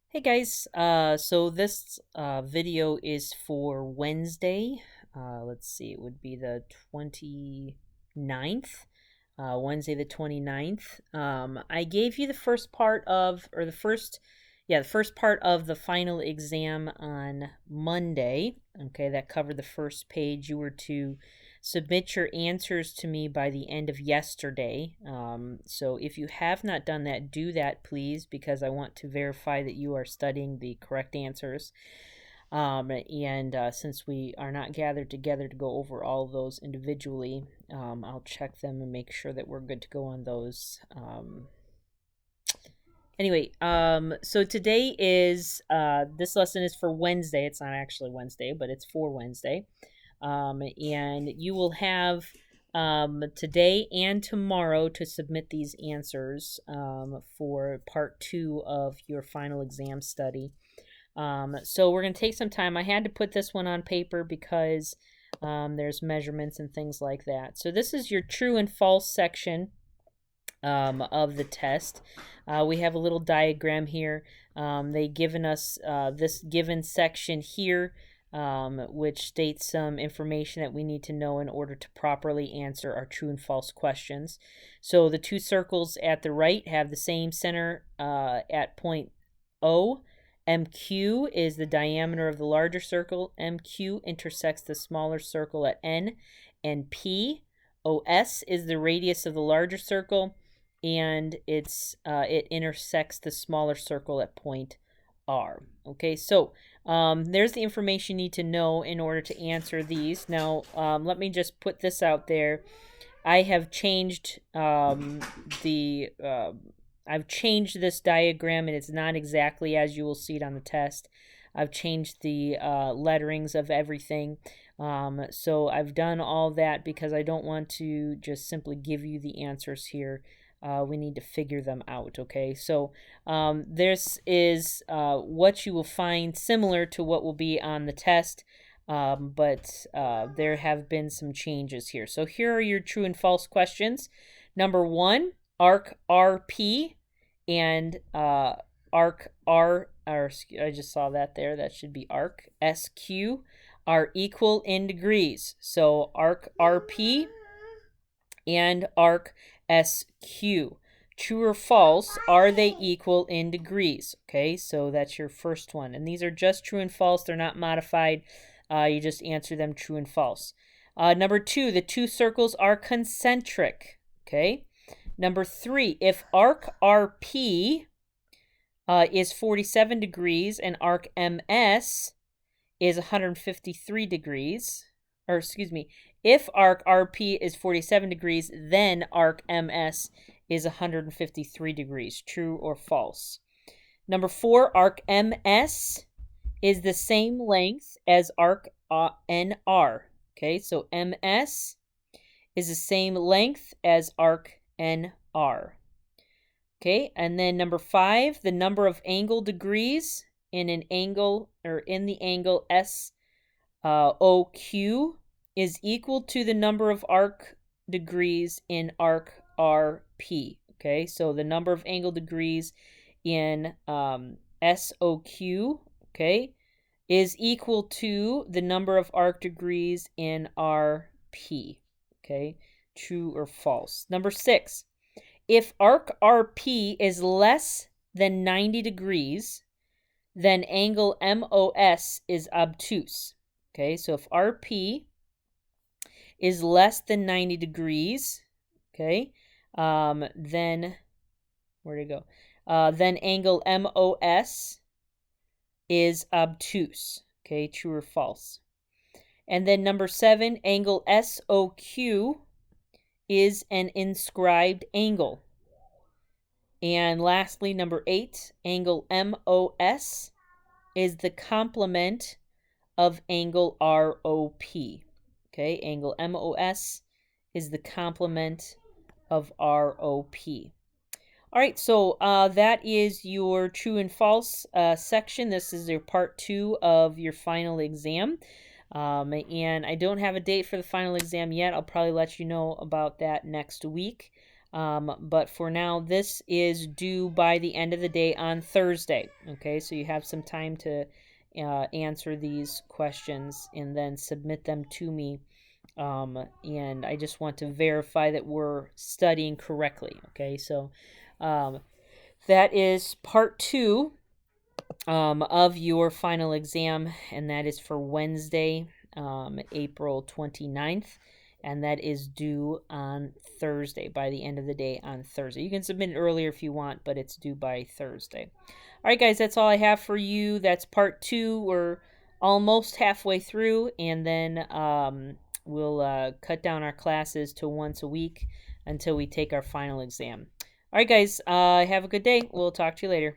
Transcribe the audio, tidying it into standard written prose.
Hey guys, so this video is for Wednesday. Let's see, it would be the 29th, Wednesday the 29th. I gave you the first part of, or the first, yeah, the first part of the final exam on Monday. Okay, that covered the first page. You were to submit your answers to me by the end of yesterday. So if you have not done that, do that please, because I want to verify that you are studying the correct answers. And since we are not gathered together to go over all of those individually, I'll check them and make sure that we're good to go on those. Anyway, so today is this lesson is for Wednesday. It's not actually Wednesday, but it's for Wednesday. And you will have today and tomorrow to submit these answers for part 2 of your final exam study. So we're going to take some time. I had to put this one on paper because there's measurements and things like that. So this is your true and false section of the test. We have a little diagram here. They've given us this given section here, which states some information that we need to know in order to properly answer our true and false questions. So the two circles at the right have the same center at point O. MQ is the diameter of the larger circle. MQ intersects the smaller circle at N. And P, OS, is the radius of the larger circle, and it intersects the smaller circle at point R. Okay, so there's the information you need to know in order to answer these. Now, let me just put this out there. I have changed I've changed this diagram, and it's not exactly as you will see it on the test. I've changed the letterings of everything. So I've done all that because I don't want to just simply give you the answers here. We need to figure them out, okay? So this is what you will find similar to what will be on the test, but there have been some changes here. So here are your true and false questions. Number 1, arc RP and arc R, or I just saw that there, that should be arc SQ, are equal in degrees. So arc RP and arc SQ. True or false, are they equal in degrees? Okay, so that's your first one. And these are just true and false. They're not modified. You just answer them true and false. Number 2, the two circles are concentric. Okay. Number 3, if arc RP is 47 degrees and arc MS is 153 degrees, or excuse me, if arc RP is 47 degrees, then arc MS is 153 degrees. True or false? Number 4, arc MS is the same length as arc NR. Okay, so MS is the same length as arc NR. Okay, and then number 5, the number of angle degrees in an angle, or in the angle SOQ, is equal to the number of arc degrees in arc RP. Okay, so the number of angle degrees in SOQ, okay, is equal to the number of arc degrees in RP. Okay, true or false? Number 6, if arc RP is less than 90 degrees, then angle MOS is obtuse. Okay, so if RP is less than 90 degrees, okay, then, where'd it go? Then angle MOS is obtuse. Okay, true or false? And then number 7, angle SOQ is an inscribed angle. And lastly, number 8, angle MOS is the complement of angle ROP. Okay, angle MOS is the complement of ROP. All right, so that is your true and false section. This is your part 2 of your final exam. And I don't have a date for the final exam yet. I'll probably let you know about that next week. But for now, this is due by the end of the day on Thursday. Okay, so you have some time to answer these questions and then submit them to me. And I just want to verify that we're studying correctly. Okay, so that is part 2 of your final exam, and that is for Wednesday, April 29th. And that is due on Thursday, by the end of the day on Thursday. You can submit it earlier if you want, but it's due by Thursday. All right, guys, that's all I have for you. That's part 2. We're almost halfway through, and then we'll cut down our classes to once a week until we take our final exam. All right, guys, have a good day. We'll talk to you later.